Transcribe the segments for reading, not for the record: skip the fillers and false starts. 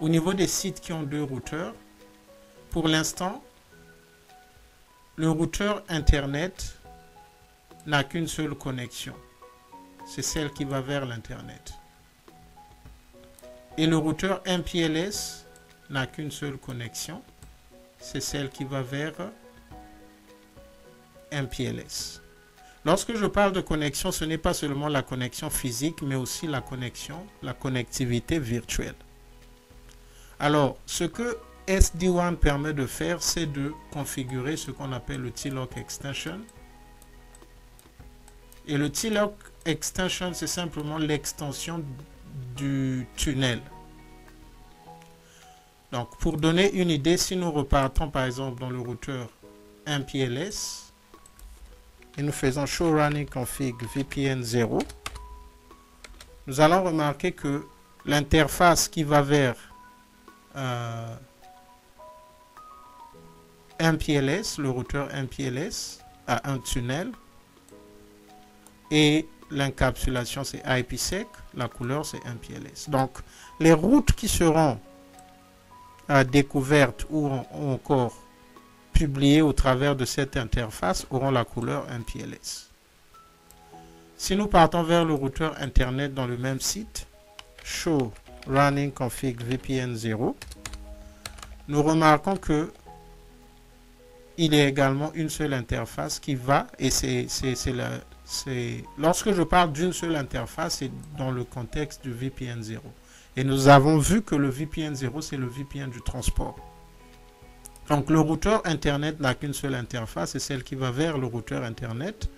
au niveau des sites qui ont 2 routeurs, pour l'instant, le routeur Internet n'a qu'une seule connexion. C'est celle qui va vers l'Internet. Et le routeur MPLS n'a qu'une seule connexion. C'est celle qui va vers MPLS. Lorsque je parle de connexion, ce n'est pas seulement la connexion physique, mais aussi la connectivité virtuelle. Alors, ce que SD-WAN permet de faire, c'est de configurer ce qu'on appelle le TLock Extension. Et le TLock Extension, c'est simplement l'extension du tunnel. Donc, pour donner une idée, si nous repartons par exemple dans le routeur MPLS et nous faisons show running config VPN 0, nous allons remarquer que l'interface qui va vers MPLS, le routeur MPLS, a un tunnel et l'encapsulation c'est IPsec, la couleur c'est MPLS. Donc, les routes qui seront découvertes ou encore publiées au travers de cette interface auront la couleur MPLS. Si nous partons vers le routeur Internet dans le même site, show running config VPN 0, nous remarquons que il y a également une seule interface qui va, et lorsque je parle d'une seule interface, c'est dans le contexte du VPN 0. Et nous avons vu que le VPN 0, c'est le VPN du transport. Donc le routeur Internet n'a qu'une seule interface, c'est celle qui va vers le routeur Internet.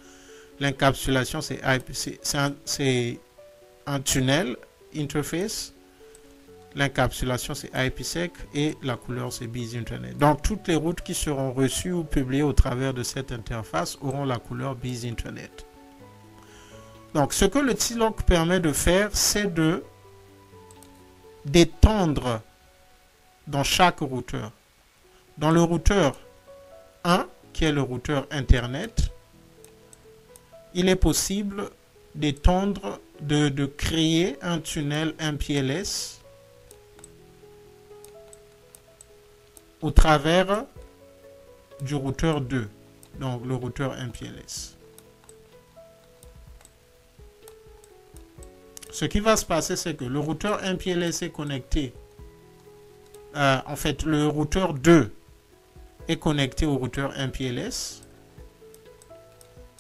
L'encapsulation, c'est un tunnel interface. L'encapsulation, c'est IPsec et la couleur, c'est Busy Internet. Donc, toutes les routes qui seront reçues ou publiées au travers de cette interface auront la couleur Busy Internet. Donc, ce que le TLock permet de faire, c'est d'étendre dans chaque routeur. Dans le routeur 1, qui est le routeur Internet, il est possible d'étendre, de créer un tunnel MPLS au travers du routeur 2, donc le routeur MPLS. Ce qui va se passer, c'est que le routeur MPLS est connecté, en fait, le routeur 2 est connecté au routeur MPLS.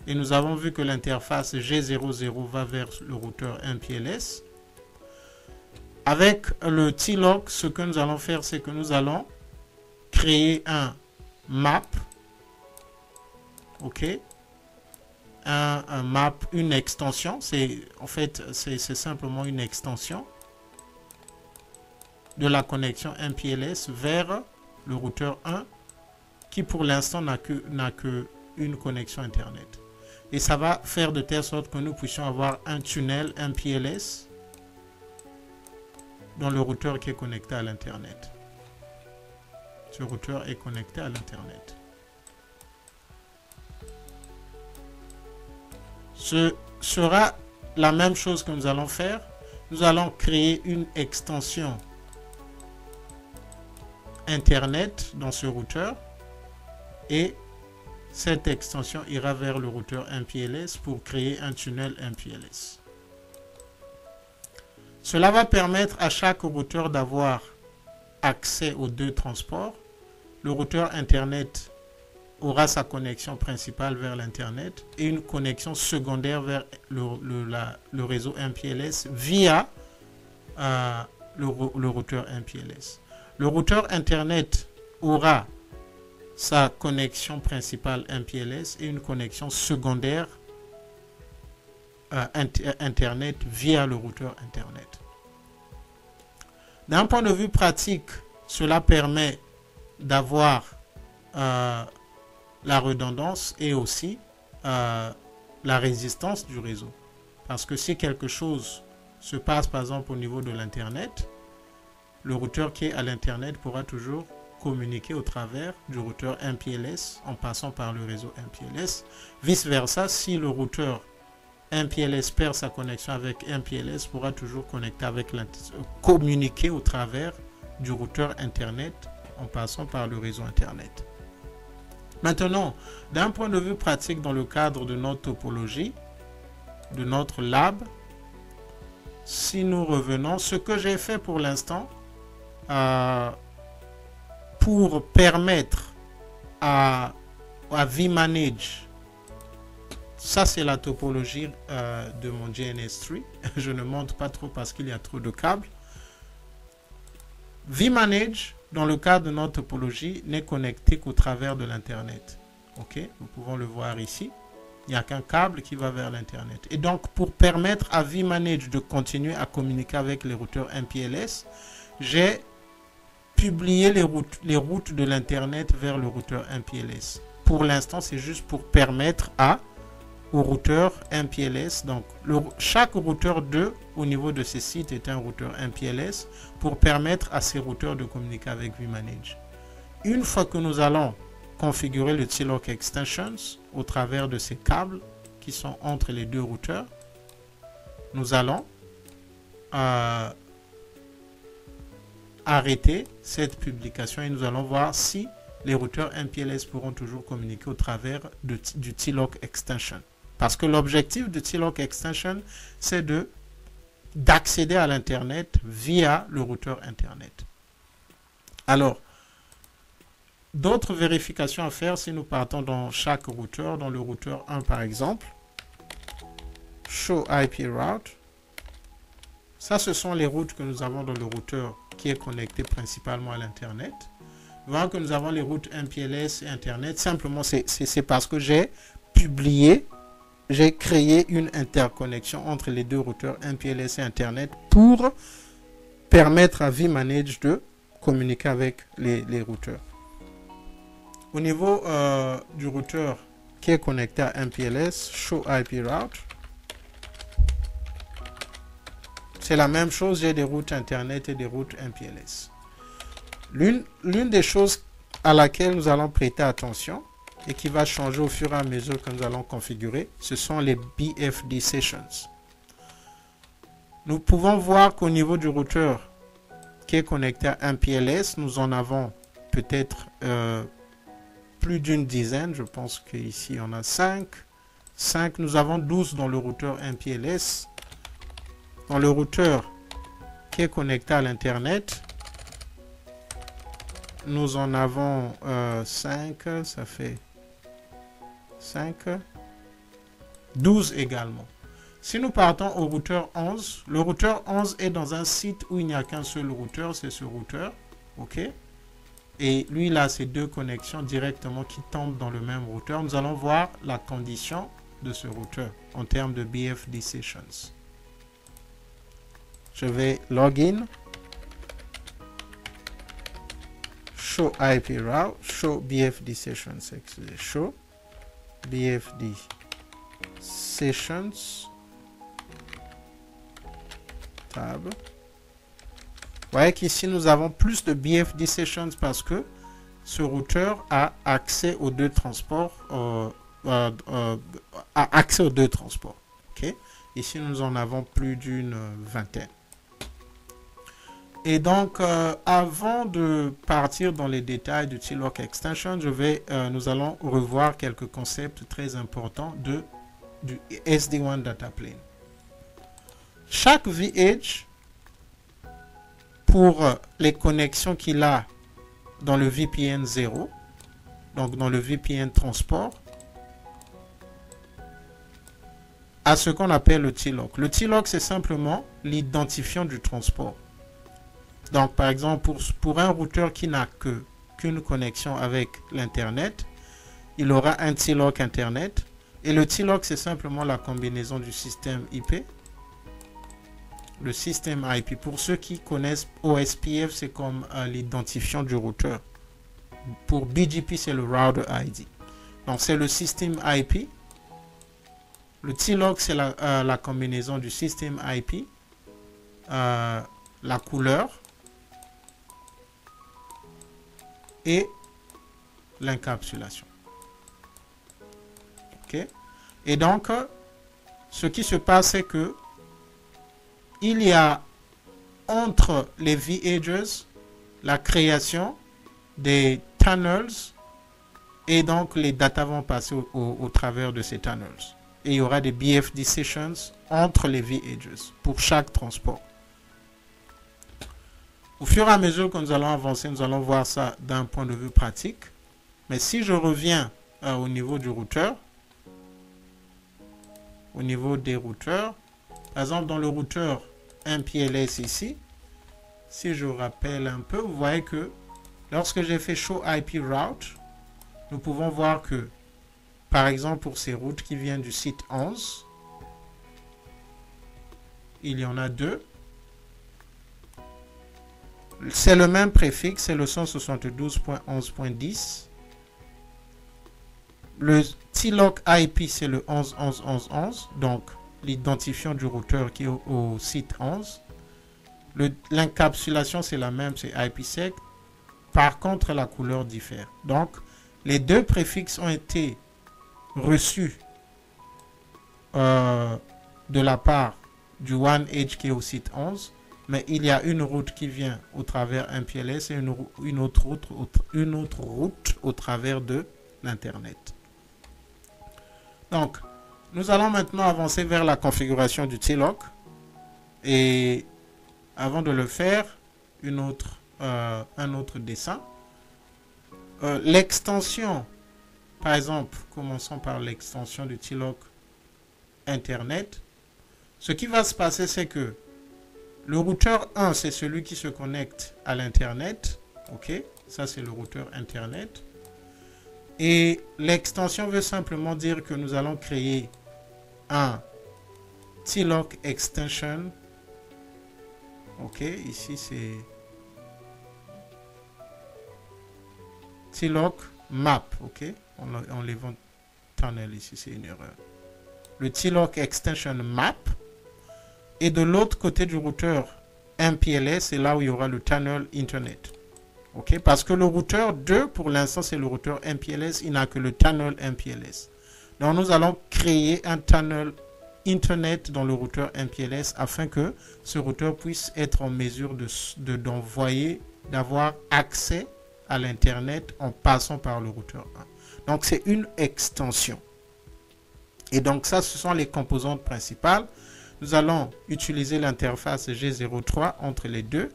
Et nous avons vu que l'interface G00 va vers le routeur MPLS. Avec le TLock, ce que nous allons faire, c'est que nous allons créer un map, ok, un map, une extension, en fait c'est simplement une extension de la connexion MPLS vers le routeur 1 qui pour l'instant n'a que une connexion Internet. Et ça va faire de telle sorte que nous puissions avoir un tunnel MPLS dans le routeur qui est connecté à l'Internet. Ce routeur est connecté à l'Internet. Ce sera la même chose que nous allons faire. Nous allons créer une extension Internet dans ce routeur et cette extension ira vers le routeur MPLS pour créer un tunnel MPLS. Cela va permettre à chaque routeur d'avoir accès aux 2 transports. Le routeur Internet aura sa connexion principale vers l'Internet et une connexion secondaire vers le réseau MPLS via le routeur MPLS. Le routeur Internet aura sa connexion principale MPLS et une connexion secondaire Internet via le routeur Internet. D'un point de vue pratique, cela permet d'avoir la redondance et aussi la résistance du réseau. Parce que si quelque chose se passe par exemple au niveau de l'Internet, le routeur qui est à l'Internet pourra toujours communiquer au travers du routeur MPLS en passant par le réseau MPLS. Vice versa, si le routeur MPLS perd sa connexion avec MPLS, pourra toujours communiquer au travers du routeur Internet en passant par le réseau Internet. Maintenant, d'un point de vue pratique dans le cadre de notre topologie, de notre lab, si nous revenons, ce que j'ai fait pour l'instant, pour permettre à vManage, ça c'est la topologie de mon GNS3, je ne montre pas trop parce qu'il y a trop de câbles. vManage, dans le cadre de notre topologie, n'est connecté qu'au travers de l'Internet. Ok, nous pouvons le voir ici. Il n'y a qu'un câble qui va vers l'Internet. Et donc, pour permettre à vManage de continuer à communiquer avec les routeurs MPLS, j'ai publié les routes de l'Internet vers le routeur MPLS. Pour l'instant, c'est juste pour permettre au routeur MPLS, donc chaque routeur 2 au niveau de ces sites est un routeur MPLS pour permettre à ces routeurs de communiquer avec vManage. Une fois que nous allons configurer le TLOC Extensions au travers de ces câbles qui sont entre les deux routeurs, nous allons arrêter cette publication et nous allons voir si les routeurs MPLS pourront toujours communiquer au travers du TLOC Extension. Parce que l'objectif de TLOC Extension, c'est d'accéder à l'Internet via le routeur Internet. Alors, d'autres vérifications à faire si nous partons dans chaque routeur, dans le routeur 1 par exemple, Show IP Route. Ça, ce sont les routes que nous avons dans le routeur qui est connecté principalement à l'Internet. Nous voyons que nous avons les routes MPLS et Internet. Simplement, c'est parce que j'ai créé une interconnexion entre les deux routeurs MPLS et Internet pour permettre à vManage de communiquer avec les routeurs. Au niveau du routeur qui est connecté à MPLS, Show IP Route, c'est la même chose, j'ai des routes Internet et des routes MPLS. L'une des choses à laquelle nous allons prêter attention et qui va changer au fur et à mesure que nous allons configurer, ce sont les BFD Sessions. Nous pouvons voir qu'au niveau du routeur qui est connecté à MPLS, nous en avons peut-être plus d'une dizaine. Je pense qu'ici on a 5. Nous avons 12 dans le routeur MPLS. Dans le routeur qui est connecté à l'Internet, nous en avons 5, ça fait 5, 12 également. Si nous partons au routeur 11, le routeur 11 est dans un site où il n'y a qu'un seul routeur, c'est ce routeur, ok? Et lui, il a ces deux connexions directement qui tombent dans le même routeur. Nous allons voir la condition de ce routeur en termes de BFD Sessions. Je vais login, show IP route, show BFD sessions, excusez, show BFD sessions, tab. Vous voyez qu'ici nous avons plus de BFD sessions parce que ce routeur a accès aux deux transports, ok? Ici nous en avons plus d'une vingtaine. Et donc, avant de partir dans les détails du TLOC Extension, nous allons revoir quelques concepts très importants du SD-WAN Data Plane. Chaque vEdge, pour les connexions qu'il a dans le VPN 0, donc dans le VPN transport, a ce qu'on appelle le TLOC. Le TLOC, c'est simplement l'identifiant du transport. Donc, par exemple, pour un routeur qui n'a qu'une connexion avec l'Internet, il aura un TLOC Internet. Et le TLOC, c'est simplement la combinaison du système IP. Le système IP, pour ceux qui connaissent OSPF, c'est comme l'identifiant du routeur. Pour BGP, c'est le Router ID. Donc, c'est le système IP. Le TLOC, c'est la combinaison du système IP, la couleur, et l'encapsulation. Ok. Et donc, ce qui se passe, c'est que il y a entre les vEdges la création des tunnels et donc les data vont passer au travers de ces tunnels. Et il y aura des BFD sessions entre les V-Edges pour chaque transport. Au fur et à mesure que nous allons avancer, nous allons voir ça d'un point de vue pratique. Mais si je reviens au niveau du routeur, au niveau des routeurs, par exemple dans le routeur MPLS ici, si je rappelle un peu, vous voyez que lorsque j'ai fait Show IP Route, nous pouvons voir que, par exemple pour ces routes qui viennent du site 11, il y en a deux. C'est le même préfixe, c'est le 172.11.10. Le TLOC IP, c'est le 11.11.11.11, donc l'identifiant du routeur qui est au site 11. L'encapsulation, c'est la même, c'est IPsec. Par contre, la couleur diffère. Donc, les deux préfixes ont été reçus de la part du OneEdge qui est au site 11. Mais il y a une route qui vient au travers MPLS et une autre route au travers de l'Internet. Donc, nous allons maintenant avancer vers la configuration du TLOC. Et avant de le faire, un autre dessin. L'extension, par exemple, commençons par l'extension du TLOC Internet. Ce qui va se passer, c'est que le routeur 1, c'est celui qui se connecte à l'Internet. OK, ça c'est le routeur Internet. Et l'extension veut simplement dire que nous allons créer un TLOC extension. OK, ici c'est TLOC map. OK, on les vend tunnel ici, c'est une erreur. Le TLOC extension map. Et de l'autre côté du routeur MPLS, c'est là où il y aura le tunnel Internet. OK? Parce que le routeur 2, pour l'instant, c'est le routeur MPLS. Il n'a que le tunnel MPLS. Donc, nous allons créer un tunnel Internet dans le routeur MPLS afin que ce routeur puisse être en mesure d'envoyer, d'avoir accès à l'Internet en passant par le routeur 1. Donc, c'est une extension. Et donc, ça, ce sont les composantes principales. Nous allons utiliser l'interface G03 entre les deux,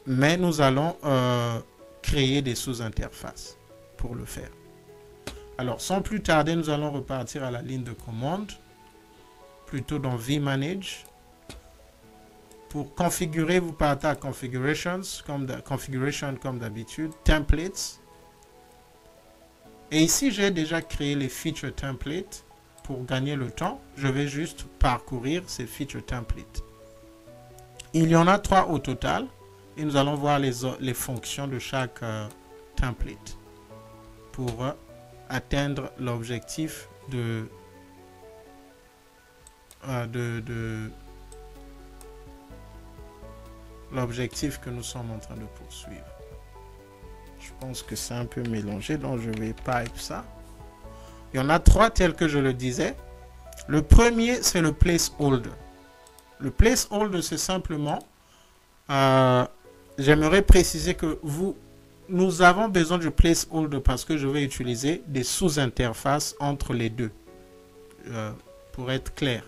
mais nous allons créer des sous-interfaces pour le faire. Alors, sans plus tarder, nous allons repartir à la ligne de commande, plutôt dans vManage. Pour configurer, vous partez à Configuration comme d'habitude, Templates. Et ici, j'ai déjà créé les feature templates. Pour gagner le temps, je vais juste parcourir ces feature templates. Il y en a 3 au total et nous allons voir les fonctions de chaque template pour atteindre l'objectif l'objectif que nous sommes en train de poursuivre. Je pense que c'est un peu mélangé, donc je vais pipe ça. Il y en a 3 tels que je le disais. Le premier, c'est le placeholder. Le placeholder, c'est simplement, j'aimerais préciser que nous avons besoin du placeholder parce que je vais utiliser des sous-interfaces entre les deux. Pour être clair.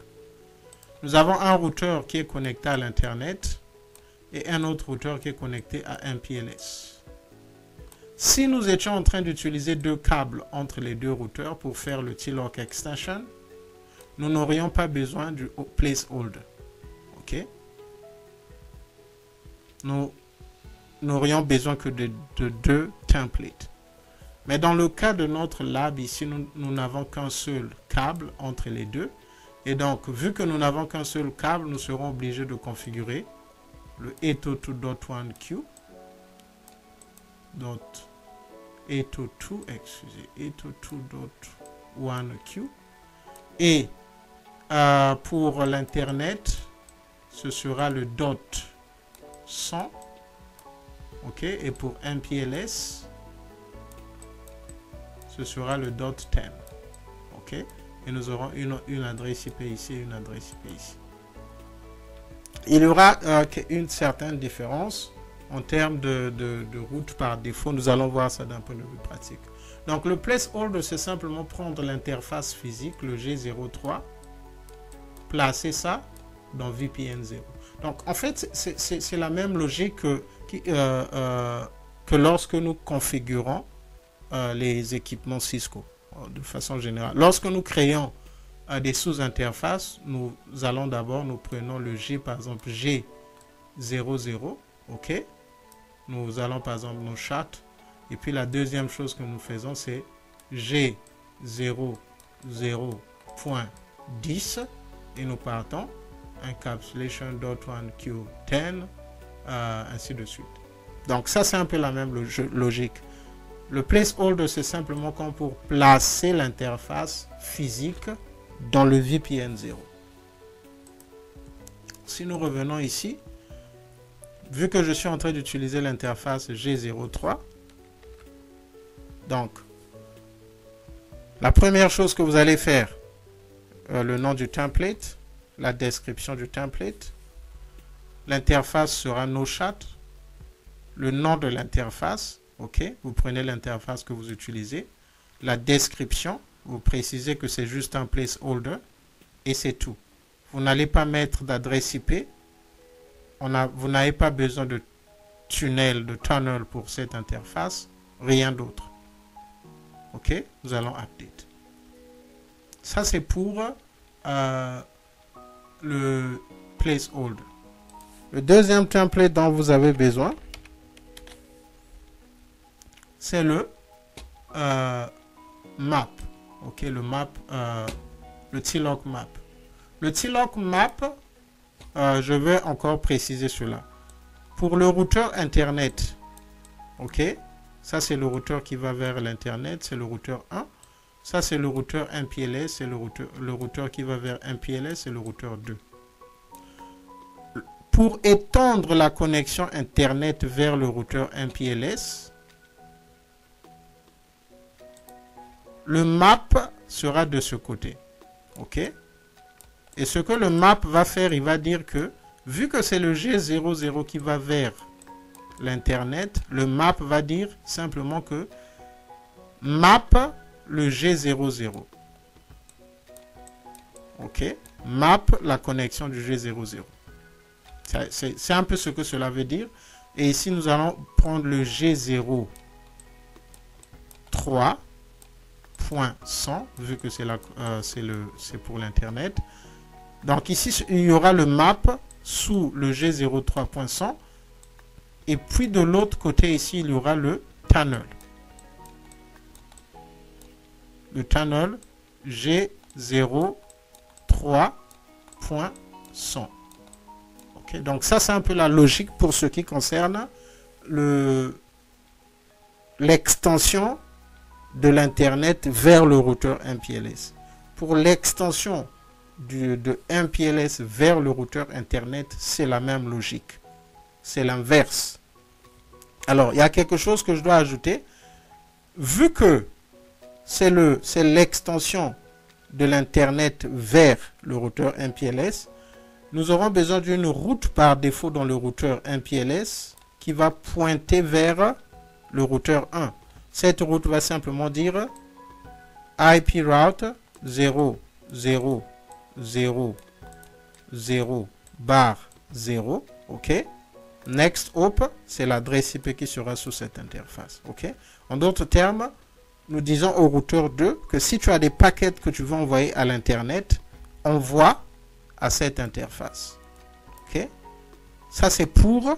Nous avons un routeur qui est connecté à l'Internet et un autre routeur qui est connecté à MPLS. Si nous étions en train d'utiliser 2 câbles entre les 2 routeurs pour faire le TLOC extension, nous n'aurions pas besoin du placeholder. OK? Nous n'aurions besoin que de 2 templates. Mais dans le cas de notre lab ici, nous n'avons qu'un seul câble entre les deux. Et donc, vu que nous n'avons qu'un seul câble, nous serons obligés de configurer le 802.1q. 802.1q. Et pour l'internet, ce sera le .100. OK, et pour MPLS, ce sera le .10. OK, et nous aurons une adresse IP ici et une adresse IP ici. Il y aura une certaine différence en termes de route par défaut. Nous allons voir ça d'un point de vue pratique. Donc le placeholder, c'est simplement prendre l'interface physique, le G03, placer ça dans VPN 0. Donc en fait, c'est la même logique que lorsque nous configurons les équipements Cisco de façon générale. Lorsque nous créons des sous-interfaces, nous allons d'abord, nous prenons le G, par exemple G00, ok? Nous allons par exemple nous chat, et puis la deuxième chose que nous faisons, c'est G00.10, et nous partons encapsulation.1q10, ainsi de suite. Donc ça, c'est un peu la même logique. Le placeholder, c'est simplement comme pour placer l'interface physique dans le VPN 0. Si nous revenons ici, vu que je suis en train d'utiliser l'interface G03, donc la première chose que vous allez faire, le nom du template, la description du template, l'interface sera NoChat, le nom de l'interface, ok, vous prenez l'interface que vous utilisez, la description, vous précisez que c'est juste un placeholder et c'est tout. Vous n'allez pas mettre d'adresse IP, vous n'avez pas besoin de tunnel pour cette interface, rien d'autre. Ok, nous allons update. Ça c'est pour le placeholder. Le deuxième template dont vous avez besoin, c'est le map. Ok, le map, le TLOC map. Le TLOC map, je vais encore préciser cela. Pour le routeur Internet, ok, ça c'est le routeur qui va vers l'Internet, c'est le routeur 1. Ça c'est le routeur MPLS, c'est le routeur qui va vers MPLS, c'est le routeur 2. Pour étendre la connexion Internet vers le routeur MPLS, le map sera de ce côté. Ok? Et ce que le map va faire, il va dire que, vu que c'est le G00 qui va vers l'Internet, le map va dire simplement que map le G00. Ok? Map la connexion du G00. C'est un peu ce que cela veut dire. Et ici, nous allons prendre le G03.100, vu que c'est pour l'Internet. Donc ici, il y aura le map sous le G03.100. Et puis de l'autre côté, ici, il y aura le tunnel. Le tunnel G03.100. Okay, donc ça, c'est un peu la logique pour ce qui concerne l'extension de l'Internet vers le routeur MPLS. Pour l'extension de MPLS vers le routeur Internet, c'est la même logique. C'est l'inverse. Alors, il y a quelque chose que je dois ajouter. Vu que c'est l'extension de l'Internet vers le routeur MPLS, nous aurons besoin d'une route par défaut dans le routeur MPLS qui va pointer vers le routeur 1. Cette route va simplement dire IP route 0, 0, 0, 0, bar 0. OK? Next hop, c'est l'adresse IP qui sera sous cette interface. OK? En d'autres termes, nous disons au routeur 2 que si tu as des paquets que tu veux envoyer à l'Internet, envoie à cette interface. OK? Ça, c'est pour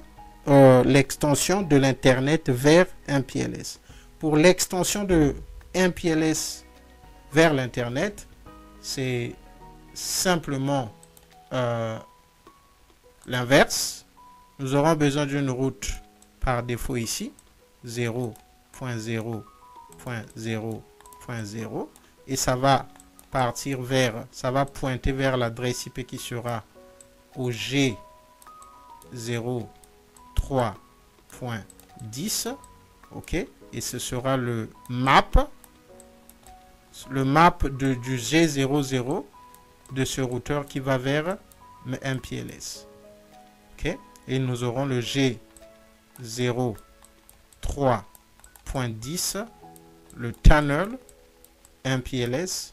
l'extension de l'Internet vers MPLS. Pour l'extension de MPLS vers l'Internet, c'est simplement l'inverse. Nous aurons besoin d'une route par défaut ici, 0.0.0.0, et ça va partir vers, ça va pointer vers l'adresse IP qui sera au G03.10, ok, et ce sera le map du G00 de ce routeur qui va vers MPLS, ok, et nous aurons le 0.3.10, le tunnel MPLS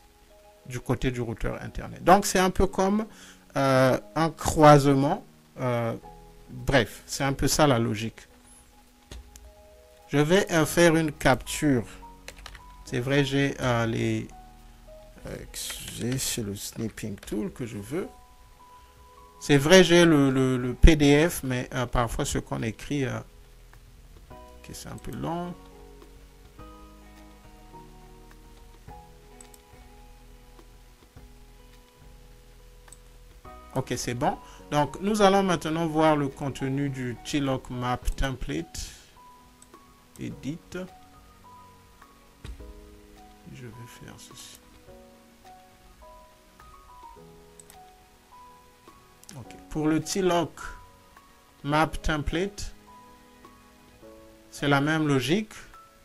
du côté du routeur Internet. Donc, c'est un peu comme un croisement. Bref, c'est un peu ça la logique. Je vais faire une capture. C'est vrai, j'ai les... c'est le snipping tool que je veux. C'est vrai, j'ai le PDF, mais parfois ce qu'on écrit, c'est un peu long. Ok, c'est bon. Donc, nous allons maintenant voir le contenu du TLOC Map Template. Edit. Je vais faire ceci. Ok. Pour le TLOC Map Template, c'est la même logique.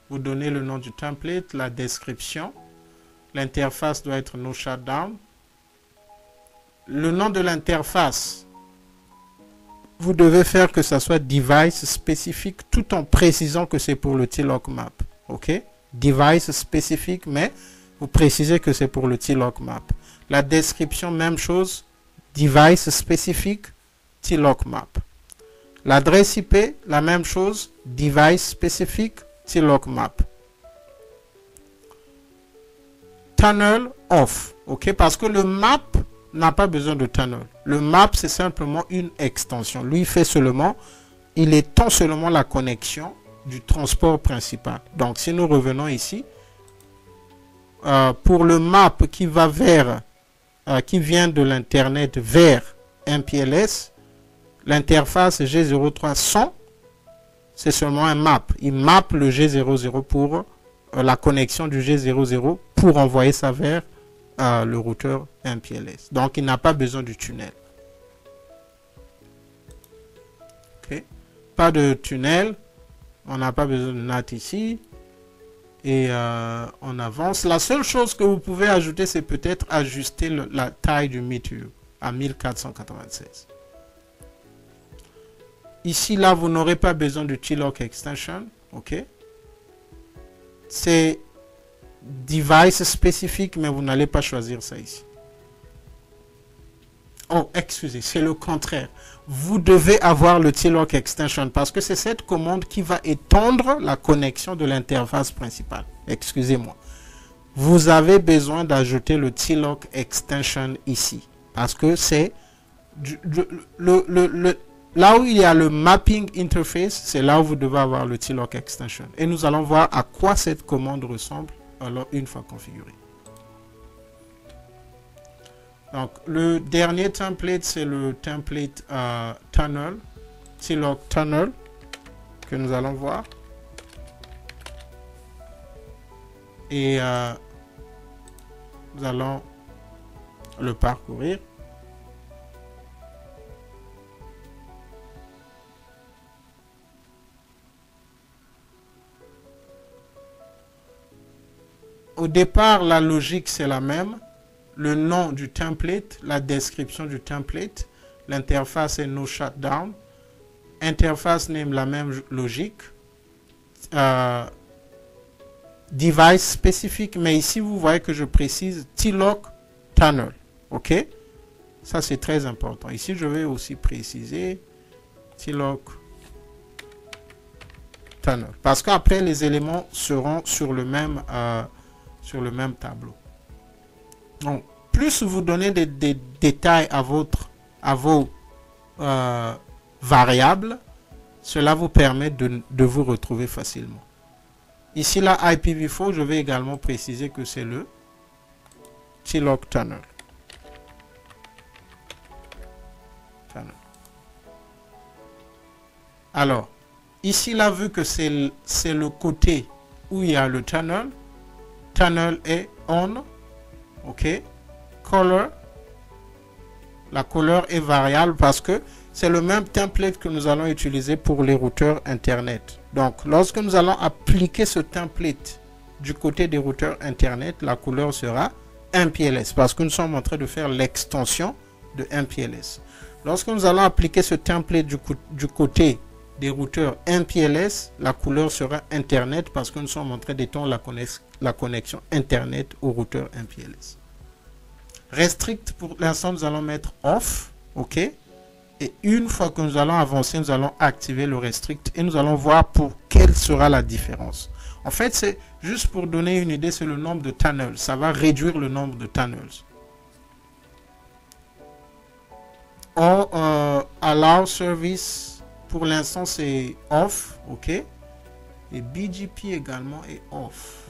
Vous donnez le nom du template, la description. L'interface doit être No Shutdown. Le nom de l'interface, vous devez faire que ça soit device spécifique tout en précisant que c'est pour le TLOC Map. Ok? Device spécifique, mais vous précisez que c'est pour le TLOC Map. La description, même chose. Device spécifique, TLOC Map. L'adresse IP, la même chose. Device spécifique, TLOC Map. Tunnel off. Ok? Parce que le map n'a pas besoin de tunnel. Le map, c'est simplement une extension. Lui, il étend seulement la connexion du transport principal. Donc, si nous revenons ici, pour le map qui va vers, qui vient de l'Internet vers MPLS, l'interface G0300, c'est seulement un map. Il mappe le G00 pour la connexion du G00 pour envoyer ça vers le routeur MPLS. Donc, il n'a pas besoin du tunnel. Okay. Pas de tunnel. On n'a pas besoin de NAT ici. Et on avance. La seule chose que vous pouvez ajouter, c'est peut-être ajuster la taille du MITU à 1496. Ici, là, vous n'aurez pas besoin de TLOC extension. OK. C'est device spécifique, mais vous n'allez pas choisir ça ici. Oh, excusez, c'est le contraire. Vous devez avoir le TLOC extension parce que c'est cette commande qui va étendre la connexion de l'interface principale. Excusez-moi. Vous avez besoin d'ajouter le TLOC extension ici parce que c'est là où il y a le mapping interface, c'est là où vous devez avoir le TLOC extension. Et nous allons voir à quoi cette commande ressemble alors une fois configurée. Donc, le dernier template, c'est le template tunnel, TLOC tunnel, que nous allons voir. Et nous allons le parcourir. Au départ, la logique, c'est la même. Le nom du template, la description du template, l'interface est No Shutdown. Interface name, la même logique. Device spécifique, mais ici, vous voyez que je précise TLOC tunnel. OK? Ça, c'est très important. Ici, je vais aussi préciser TLOC tunnel. Parce qu'après, les éléments seront sur le même tableau. Donc, plus vous donnez des détails à vos variables, cela vous permet de vous retrouver facilement. Ici, là, IPv4, je vais également préciser que c'est le TLOC tunnel. Alors, ici, là, vu que c'est le côté où il y a le tunnel est on. OK. Color. La couleur est variable parce que c'est le même template que nous allons utiliser pour les routeurs Internet. Donc, lorsque nous allons appliquer ce template du côté des routeurs Internet, la couleur sera MPLS parce que nous sommes en train de faire l'extension de MPLS. Lorsque nous allons appliquer ce template du côté des routeurs MPLS, la couleur sera Internet parce que nous sommes en train d'étendre la connexion Internet au routeur MPLS. Restrict, pour l'instant, nous allons mettre off. OK. Et une fois que nous allons avancer, nous allons activer le restrict et nous allons voir pour quelle sera la différence. En fait, c'est juste pour donner une idée, c'est le nombre de tunnels. Ça va réduire le nombre de tunnels. Allow service, pour l'instant, c'est off. OK. Et BGP également est off.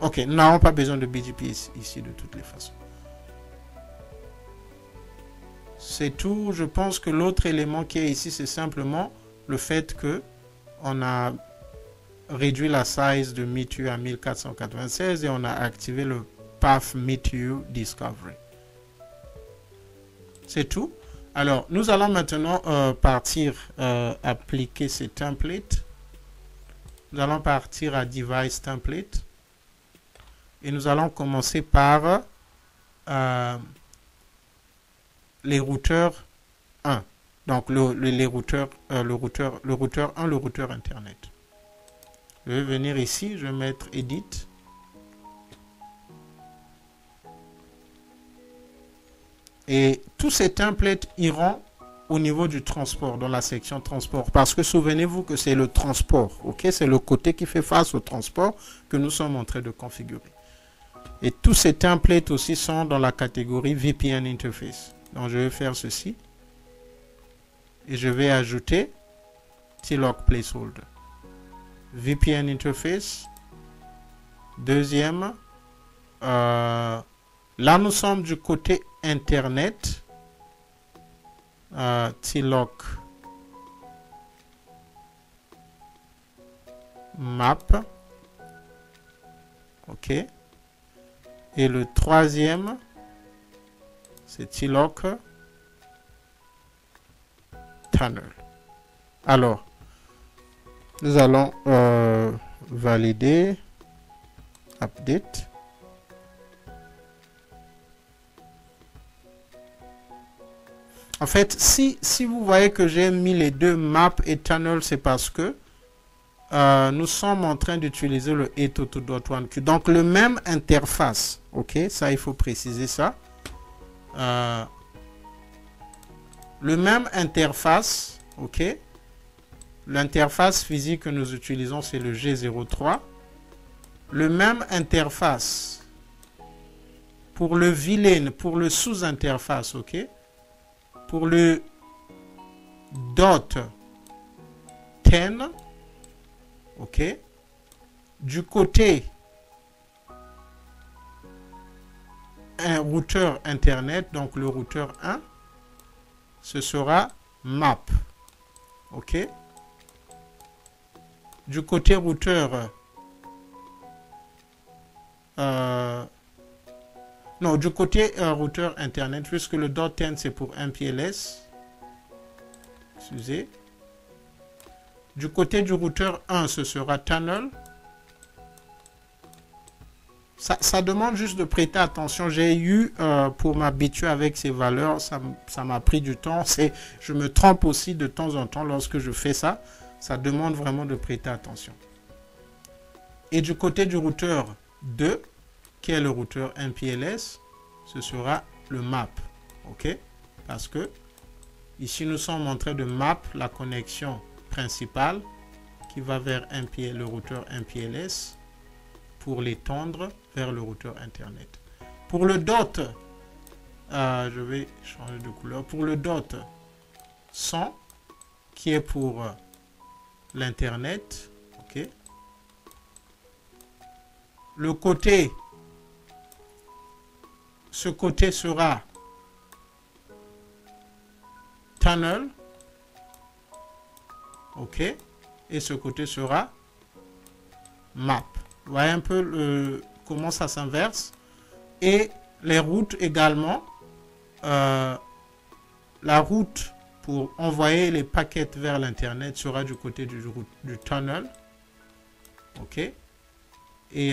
OK, nous n'avons pas besoin de BGP ici de toutes les façons. C'est tout. Je pense que l'autre élément qui est ici, c'est simplement le fait que on a réduit la size de Meet You à 1496 et on a activé le Path Meet You Discovery. C'est tout. Alors, nous allons maintenant partir appliquer ces templates. Nous allons partir à Device Template. Et nous allons commencer par les routeurs 1. Donc, le routeur 1, le routeur Internet. Je vais venir ici, je vais mettre Edit. Et tous ces templates iront au niveau du transport, dans la section transport. Parce que souvenez-vous que c'est le transport, ok? C'est le côté qui fait face au transport que nous sommes en train de configurer. Et tous ces templates aussi sont dans la catégorie VPN Interface. Donc je vais faire ceci. Et je vais ajouter TLock Placeholder. VPN Interface. Deuxième. Là, nous sommes du côté Internet. TLock Map. OK. Et le troisième, c'est TLock Tunnel. Alors, nous allons valider, update. En fait, si vous voyez que j'ai mis les deux map et tunnel, c'est parce que nous sommes en train d'utiliser le etoto.1q. Donc, le même interface. OK, ça, il faut préciser ça. Le même interface. OK. L'interface physique que nous utilisons, c'est le G03. Le même interface pour le VLAN, pour le sous-interface. OK. Pour le .10, OK, du côté un routeur Internet, donc le routeur 1, ce sera MAP, OK. Du côté routeur, non, du côté routeur Internet, puisque le .10 c'est pour MPLS. Excusez. Du côté du routeur 1, ce sera Tunnel. Ça demande juste de prêter attention. J'ai eu, pour m'habituer avec ces valeurs, ça m'a pris du temps. Je me trompe aussi de temps en temps lorsque je fais ça. Ça demande vraiment de prêter attention. Et du côté du routeur 2, qui est le routeur MPLS, ce sera le MAP. OK? Parce que ici, nous sommes en train de map la connexion principale qui va vers le routeur MPLS pour l'étendre vers le routeur Internet. Pour le DOT, je vais changer de couleur. Pour le DOT 100, qui est pour l'Internet, OK? Le côté, ce côté sera Tunnel, OK, et ce côté sera Map. Vous voyez un peu comment ça s'inverse. Et les routes également, la route pour envoyer les paquets vers l'Internet sera du côté du tunnel, OK, et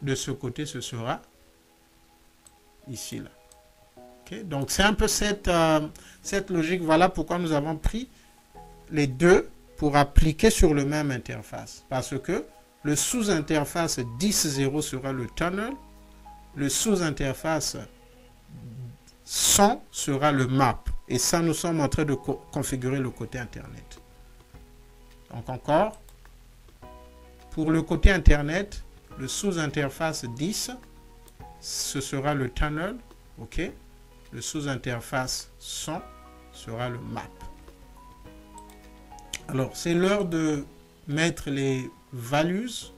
de ce côté ce sera ici là. Okay? Donc, c'est un peu cette logique. Voilà pourquoi nous avons pris les deux pour appliquer sur le même interface. Parce que le sous-interface 10.0 sera le tunnel. Le sous-interface 100 sera le map. Et ça, nous sommes en train de configurer le côté Internet. Donc encore, pour le côté Internet, le sous-interface 10, ce sera le tunnel. OK? Le sous-interface 100 sera le map. Alors, c'est l'heure de mettre les values.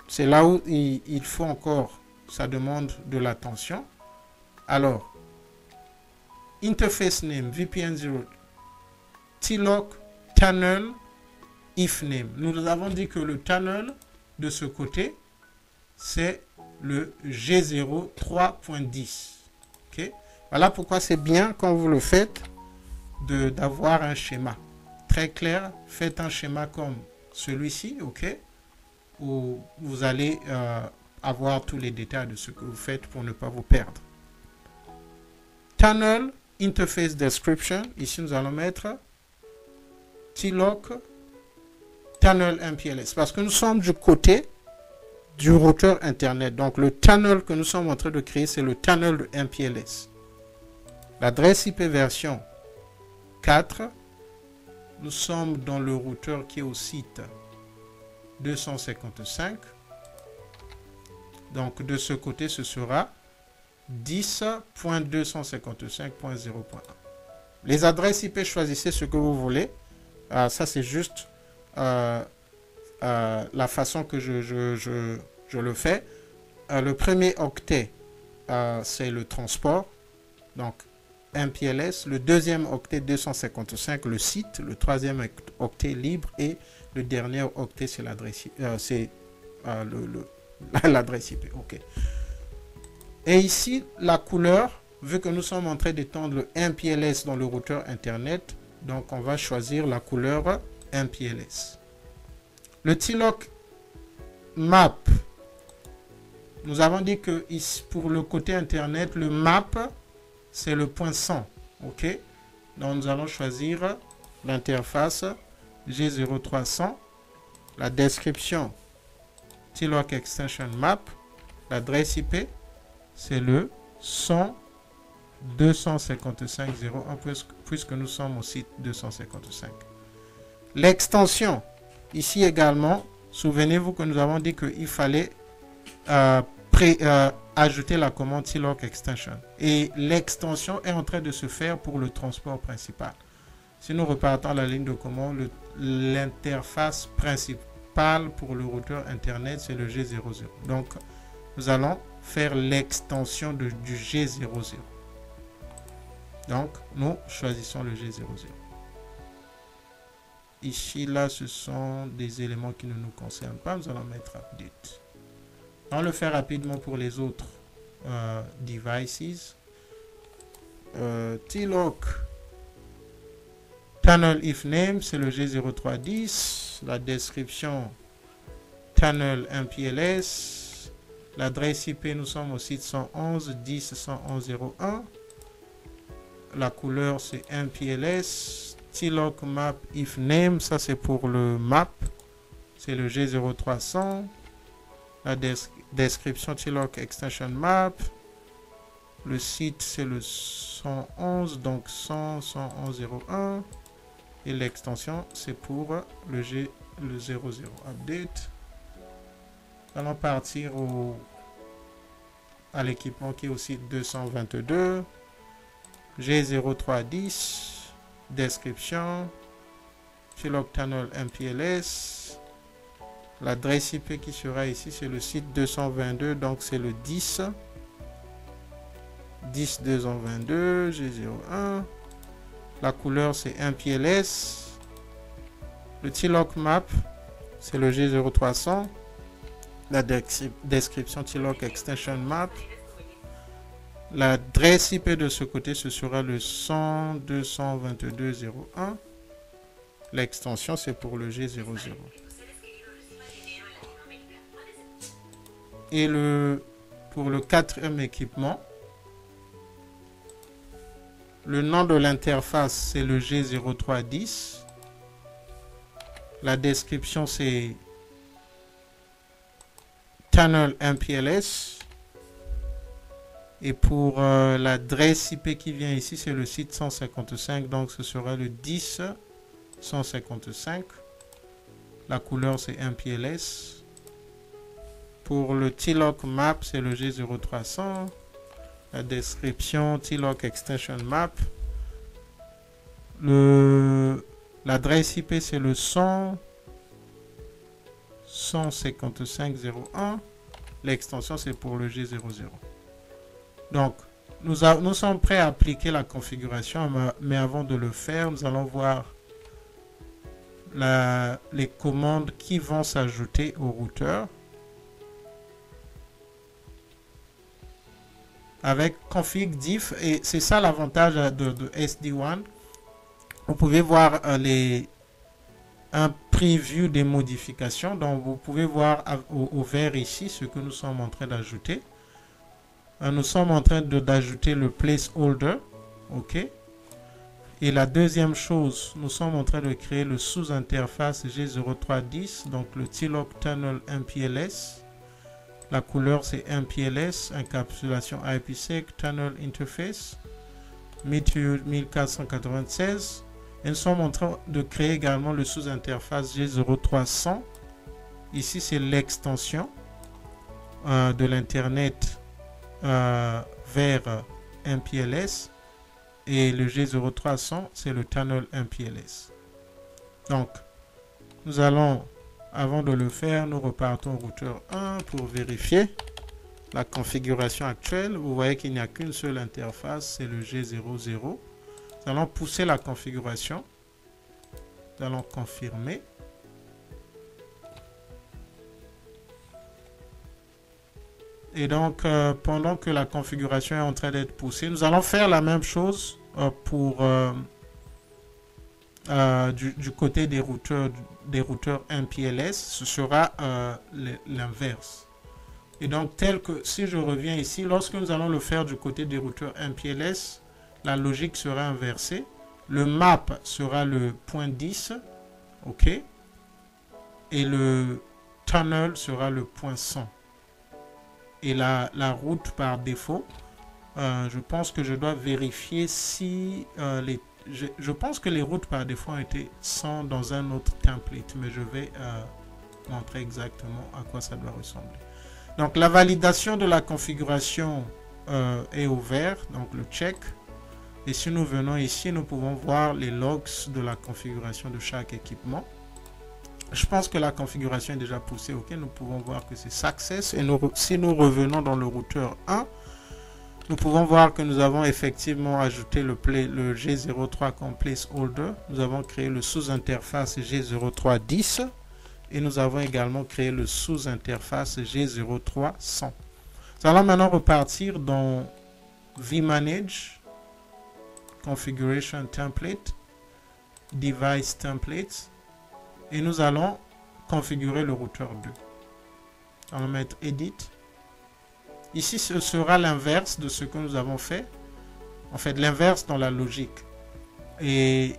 C'est là où il faut encore, ça demande de l'attention. Alors, interface name, VPN0, tlock, tunnel, if name. Nous avons dit que le tunnel de ce côté, c'est le G0 3.10. Okay? Voilà pourquoi c'est bien quand vous le faites d'avoir un schéma très clair. Faites un schéma comme celui-ci, ok, où vous allez avoir tous les détails de ce que vous faites pour ne pas vous perdre. Tunnel Interface Description. Ici, nous allons mettre tlock tunnel MPLS parce que nous sommes du côté du routeur Internet. Donc, le tunnel que nous sommes en train de créer, c'est le tunnel de MPLS. L'adresse IP version 4. Nous sommes dans le routeur qui est au site 255. Donc, de ce côté, ce sera 10.255.0.1. Les adresses IP, choisissez ce que vous voulez. Ça, c'est juste la façon que je le fais. Le premier octet, c'est le transport. Donc, MPLS. Le deuxième octet, 255, le site. Le troisième octet, libre. Et le dernier octet, c'est l'adresse l'adresse IP. OK. Et ici, la couleur, vu que nous sommes en train d'étendre le MPLS dans le routeur Internet, donc on va choisir la couleur MPLS. Le tlock map, nous avons dit que ici, pour le côté Internet, le map, c'est le point 100. OK? Donc nous allons choisir l'interface G0300, la description tlock extension map, l'adresse IP, c'est le 100.255.0.1 puisque nous sommes au site 255. L'extension, ici également, souvenez-vous que nous avons dit qu'il fallait ajouter la commande tlock extension. Et l'extension est en train de se faire pour le transport principal. Si nous repartons à la ligne de commande, l'interface principale pour le routeur Internet, c'est le G00. Donc, nous allons faire l'extension du G00. Donc, nous choisissons le G00. Ici, là, ce sont des éléments qui ne nous concernent pas. Nous allons mettre update. On va le faire rapidement pour les autres devices. Tlock tunnel if name, c'est le G0310. La description tunnel MPLS. L'adresse IP, nous sommes au site 111.10.111.0.1. La couleur, c'est MPLS. Tlock map if name, ça c'est pour le map. C'est le G0300. La description tlock extension map. Le site, c'est le 111, donc 100.111.0.1. Et l'extension, c'est pour le G00 update. Allons partir à l'équipement qui est au site 222. G0310. Description. Tlock tunnel MPLS. L'adresse IP qui sera ici, c'est le site 222. Donc, c'est le 10. 10.222. G01. La couleur, c'est MPLS. Le tlock map, c'est le G0300. La description tlock extension map. L'adresse IP de ce côté, ce sera le 100.222.0.1. L'extension, c'est pour le G00. Et pour le quatrième équipement, Le nom de l'interface, c'est le G0310. La description, c'est Tunnel MPLS. Et pour l'adresse IP qui vient ici, c'est le site 155. Donc, ce sera le 10.155. La couleur, c'est MPLS. Pour le TLOC map, c'est le G0300. La description, TLOC extension map. L'adresse IP, c'est le 155.01. L'extension, c'est pour le G00. Donc, nous sommes prêts à appliquer la configuration, mais avant de le faire, nous allons voir les commandes qui vont s'ajouter au routeur. Avec config diff, et c'est ça l'avantage de SD-WAN. Vous pouvez voir un preview des modifications. Donc, vous pouvez voir au vert ici ce que nous sommes en train d'ajouter. Nous sommes en train d'ajouter le placeholder. OK. Et la deuxième chose, nous sommes en train de créer le sous-interface G0310. Donc, le TLOC Tunnel MPLS. La couleur, c'est MPLS. Encapsulation IPsec. Tunnel Interface. 1496. Et nous sommes en train de créer également le sous-interface G0300. Ici, c'est l'extension de l'Internet vers MPLS, et le G0300 c'est le Tunnel MPLS. Donc nous allons, avant de le faire, nous repartons au routeur 1 pour vérifier la configuration actuelle. Vous voyez qu'il n'y a qu'une seule interface, c'est le G00. Nous allons pousser la configuration, nous allons confirmer. Et donc, pendant que la configuration est en train d'être poussée, nous allons faire la même chose pour du côté des routeurs MPLS. Ce sera l'inverse. Et donc, tel que si je reviens ici, lorsque nous allons le faire du côté des routeurs MPLS, la logique sera inversée. Le map sera le point 10, OK, et le tunnel sera le point 100. Et la route par défaut, je pense que je dois vérifier si je pense que les routes par défaut ont été 100 dans un autre template, mais je vais montrer exactement à quoi ça doit ressembler. Donc la validation de la configuration est au vert, donc le check. Et si nous venons ici, nous pouvons voir les logs de la configuration de chaque équipement. Je pense que la configuration est déjà poussée. OK, nous pouvons voir que c'est success. Et si nous revenons dans le routeur 1, nous pouvons voir que nous avons effectivement ajouté le G03 comme placeholder. Nous avons créé le sous-interface G0310. Et nous avons également créé le sous-interface G0300. Nous allons maintenant repartir dans vManage, Configuration Template, Device Templates. Et nous allons configurer le routeur 2. On va mettre Edit. Ici, ce sera l'inverse de ce que nous avons fait. En fait, l'inverse dans la logique. Et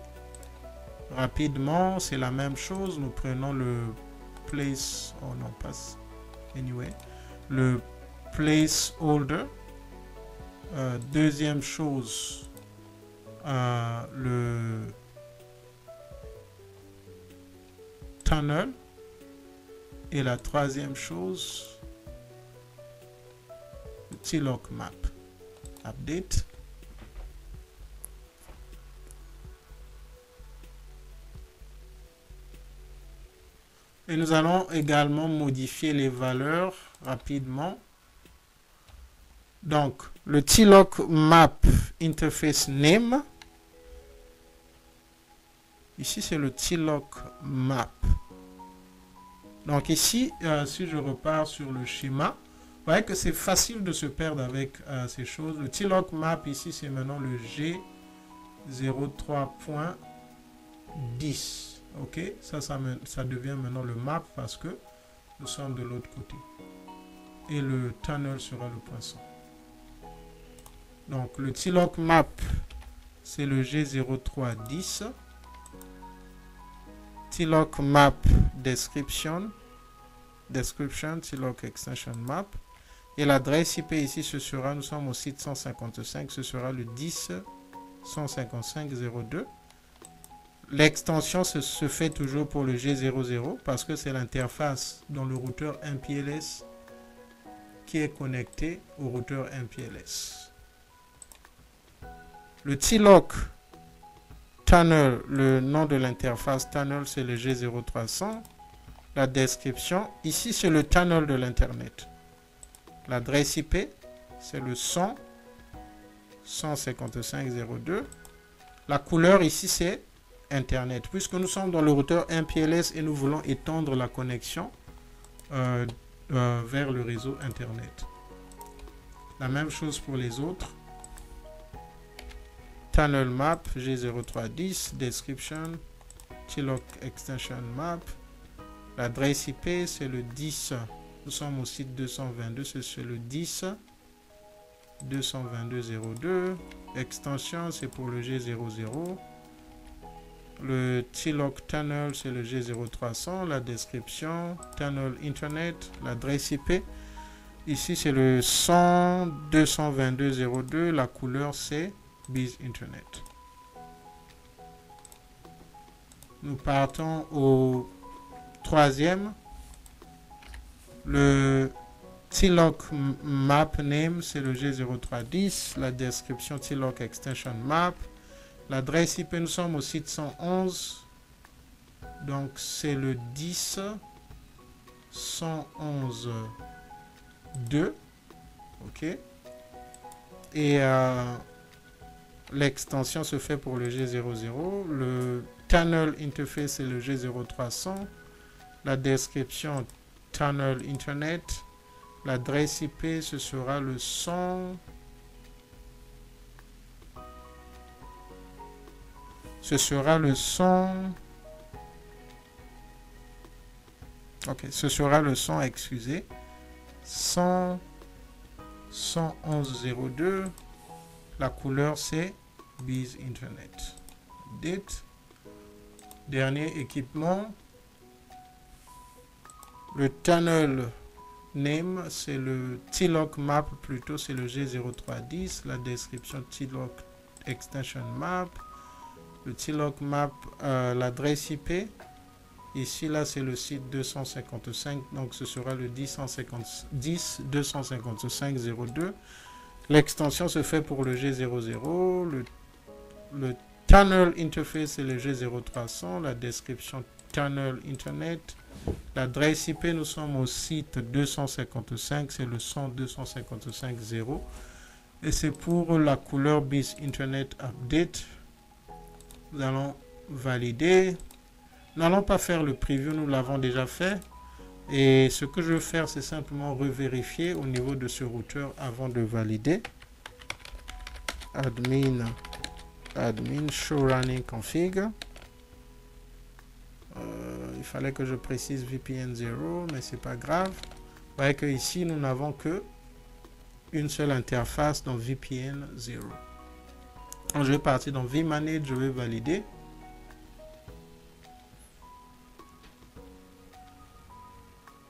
rapidement, c'est la même chose. Nous prenons le place... Oh non, pas... Anyway. Le placeholder. Deuxième chose, le... tunnel, et la troisième chose, le TLOC map. Update. Et nous allons également modifier les valeurs rapidement. Donc le TLOC map interface name. Ici, c'est le TLOC map. Donc ici, si je repars sur le schéma, vous voyez que c'est facile de se perdre avec ces choses. Le TLOC map, ici, c'est maintenant le G03.10. OK, ça devient maintenant le map parce que nous sommes de l'autre côté. Et le tunnel sera le point 100. Donc le TLOC map c'est le G0310. TLOC map description, TLOC extension map. Et l'adresse IP ici, ce sera, nous sommes au site 155, ce sera le 10.155.02. L'extension se fait toujours pour le G00 parce que c'est l'interface dans le routeur MPLS qui est connecté au routeur MPLS. Le TLOC tunnel, le nom de l'interface tunnel, c'est le G0300. La description, ici c'est le tunnel de l'Internet. L'adresse IP, c'est le 100.155.02. La couleur ici, c'est Internet. Puisque nous sommes dans le routeur MPLS et nous voulons étendre la connexion vers le réseau Internet. La même chose pour les autres. Tunnel map, G0310, description, TLOC extension map. L'adresse IP, c'est le 10. Nous sommes au site 222, c'est le 10.222.02. Extension, c'est pour le G00. Le TLOC tunnel, c'est le G0300. La description, tunnel internet. L'adresse IP, ici c'est le 100.222.02. La couleur, c'est Biz Internet. Nous partons au troisième. Le TLOC map name, c'est le G0310. La description TLOC extension map. L'adresse IP, nous sommes au site 111. Donc c'est le 10.111.2. OK. Et l'extension se fait pour le G00. Le tunnel interface, c'est le G0300. La description tunnel internet. L'adresse IP, ce sera le 100. Ce sera le 100. Ok, ce sera le 100, excusez. 100.111.02. La couleur, c'est Biz Internet. Date. Dernier équipement. Le tunnel name, c'est le TLOC map, plutôt c'est le G0310. La description TLOC extension map. Le TLOC map, l'adresse IP. Ici, là, c'est le site 255. Donc, ce sera le 10.255.02. L'extension se fait pour le G00. Le tunnel interface, c'est le G0300. La description tunnel internet. L'adresse IP, nous sommes au site 255. C'est le 100.255.0. Et c'est pour la couleur Biz Internet Update. Nous allons valider. Nous n'allons pas faire le preview, nous l'avons déjà fait. Et ce que je vais faire, c'est simplement revérifier au niveau de ce routeur avant de valider. Admin show running config. Il fallait que je précise VPN 0, mais c'est pas grave. Vous voyez que ici, nous n'avons que une seule interface dans VPN 0. Donc, je vais partir dans vManage, je vais valider.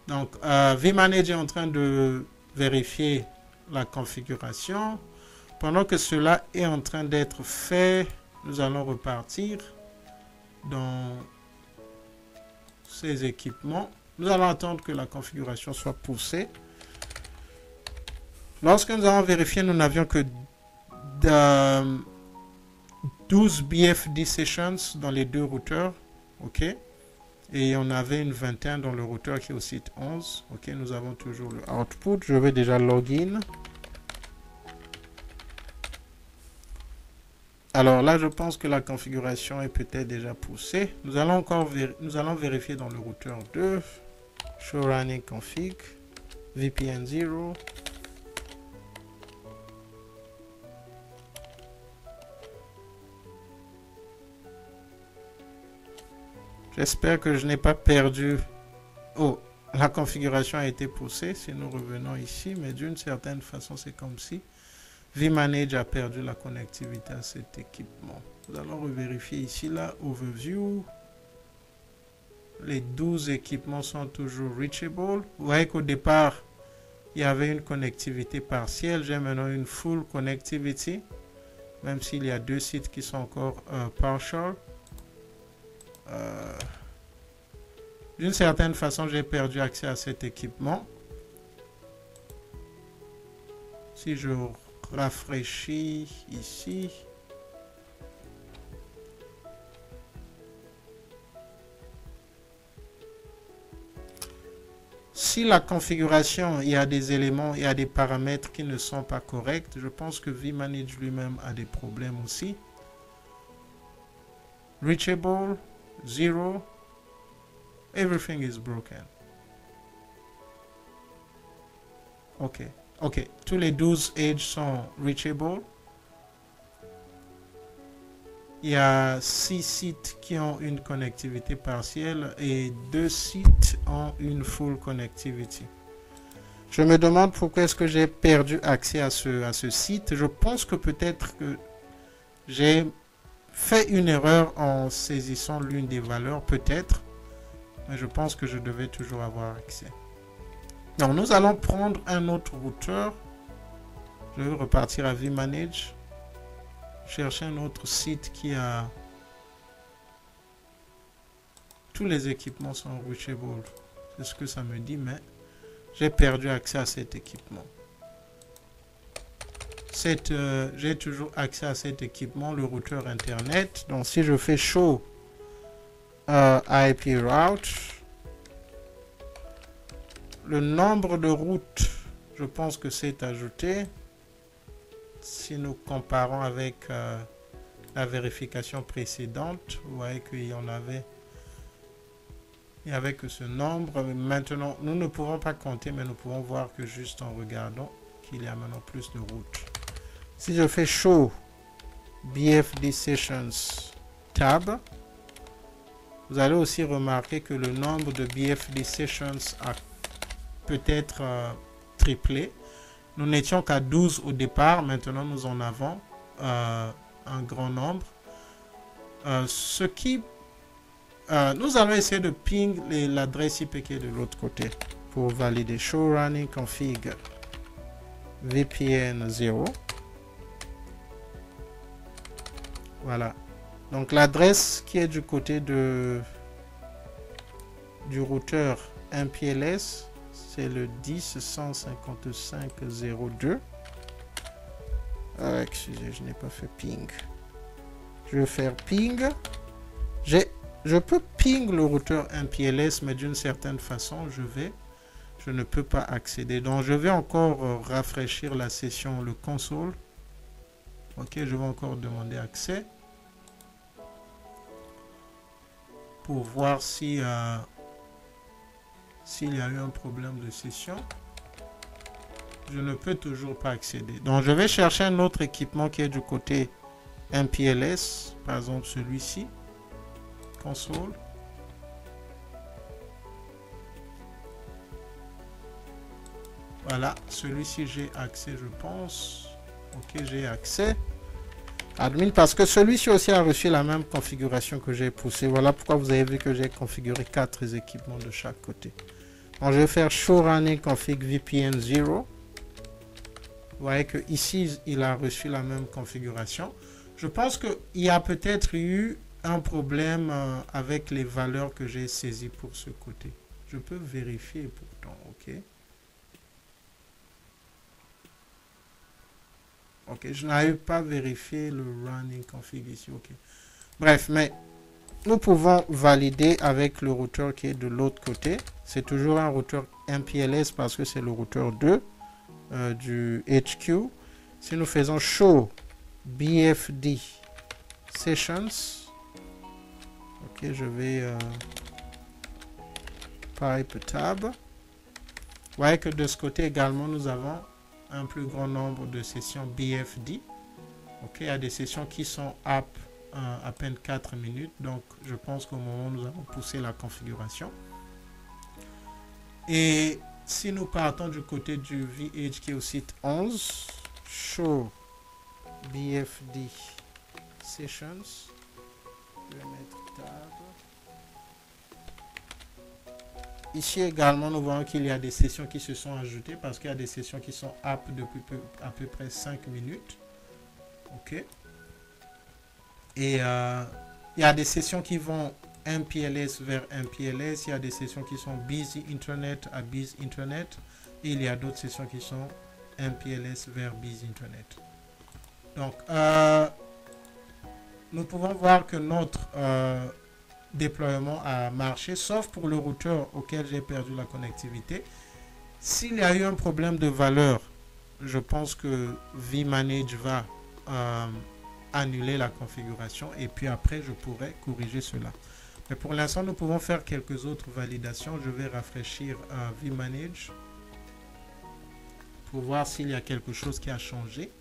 Donc, vManage est en train de vérifier la configuration. Pendant que cela est en train d'être fait, nous allons repartir dans ces équipements. Nous allons attendre que la configuration soit poussée. Lorsque nous avons vérifié, nous n'avions que 12 BFD sessions dans les deux routeurs. OK. Et on avait une vingtaine dans le routeur qui est au site 11. OK, nous avons toujours le output. Je vais déjà login. Alors là, je pense que la configuration est peut-être déjà poussée. Nous allons vérifier dans le routeur 2. Show running config. VPN 0. J'espère que je n'ai pas perdu. Oh, la configuration a été poussée. Si nous revenons ici, mais d'une certaine façon, c'est comme si vManage a perdu la connectivité à cet équipement. Nous allons revérifier ici là, Overview. Les 12 équipements sont toujours reachable. Vous voyez qu'au départ, il y avait une connectivité partielle. J'ai maintenant une full connectivity, même s'il y a 2 sites qui sont encore partial. D'une certaine façon, j'ai perdu accès à cet équipement. Si je rafraîchis ici, si la configuration, il y a des éléments, il y a des paramètres qui ne sont pas corrects, je pense que vManage lui-même a des problèmes aussi. Reachable, 0, everything is broken. Ok, tous les 12 edges sont reachable. Il y a 6 sites qui ont une connectivité partielle et 2 sites ont une full connectivity. Je me demande pourquoi est-ce que j'ai perdu accès à ce site. Je pense que peut-être que j'ai fait une erreur en saisissant l'une des valeurs, peut-être. Mais je pense que je devais toujours avoir accès. Donc nous allons prendre un autre routeur. Je vais repartir à vManage. Chercher un autre site qui a tous les équipements sont reachable. C'est ce que ça me dit, mais j'ai perdu accès à cet équipement. J'ai toujours accès à cet équipement, le routeur internet. Donc si je fais show IP route, le nombre de routes, je pense que c'est ajouté. Si nous comparons avec la vérification précédente, vous voyez qu'il y en avait, il n'y avait que ce nombre. Maintenant, nous ne pouvons pas compter, mais nous pouvons voir que juste en regardant qu'il y a maintenant plus de routes. Si je fais show BFD Sessions tab, vous allez aussi remarquer que le nombre de BFD Sessions a peut-être triplé. Nous n'étions qu'à 12 au départ, maintenant nous en avons un grand nombre. Nous allons essayer de ping l'adresse IP qui est de l'autre côté pour valider. Show running config VPN 0. Voilà. Donc l'adresse qui est du côté du routeur MPLS, c'est le 10.155.02. Excusez, je n'ai pas fait ping. Je vais faire ping. Je peux ping le routeur MPLS, mais d'une certaine façon, je ne peux pas accéder. Donc, je vais encore rafraîchir la session, le console. Ok, je vais encore demander accès pour voir si s'il y a eu un problème de session. Je ne peux toujours pas accéder. Donc, je vais chercher un autre équipement qui est du côté MPLS, par exemple celui-ci, console. Voilà, celui-ci j'ai accès, je pense. Ok, j'ai accès. Admin, parce que celui-ci aussi a reçu la même configuration que j'ai poussé. Voilà pourquoi vous avez vu que j'ai configuré 4 équipements de chaque côté. Donc, je vais faire show running config VPN 0. Vous voyez que ici il a reçu la même configuration. Je pense qu'il y a peut-être eu un problème avec les valeurs que j'ai saisies pour ce côté. Je peux vérifier pourtant, ok. Ok, je n'avais pas vérifié le running config ici, ok. Bref, mais nous pouvons valider avec le routeur qui est de l'autre côté. C'est toujours un routeur MPLS parce que c'est le routeur 2 du HQ. Si nous faisons show BFD Sessions, ok, je vais pipe tab. Vous voyez que de ce côté également, nous avons un plus grand nombre de sessions BFD. Ok, il y a des sessions qui sont à peine 4 minutes. Donc, je pense qu'au moment où nous avons poussé la configuration. Et si nous partons du côté du VH qui est au site 11, show BFD Sessions. Je vais mettre tab. Ici également, nous voyons qu'il y a des sessions qui se sont ajoutées parce qu'il y a des sessions qui sont up depuis à peu près 5 minutes. OK. Et il y a des sessions qui vont MPLS vers MPLS. Il y a des sessions qui sont Busy Internet à Busy Internet. Et il y a d'autres sessions qui sont MPLS vers Busy Internet. Donc, nous pouvons voir que notre déploiement a marché, sauf pour le routeur auquel j'ai perdu la connectivité. S'il y a eu un problème de valeur, je pense que vManage va annuler la configuration et puis après, je pourrai corriger cela. Mais pour l'instant, nous pouvons faire quelques autres validations. Je vais rafraîchir vManage pour voir s'il y a quelque chose qui a changé.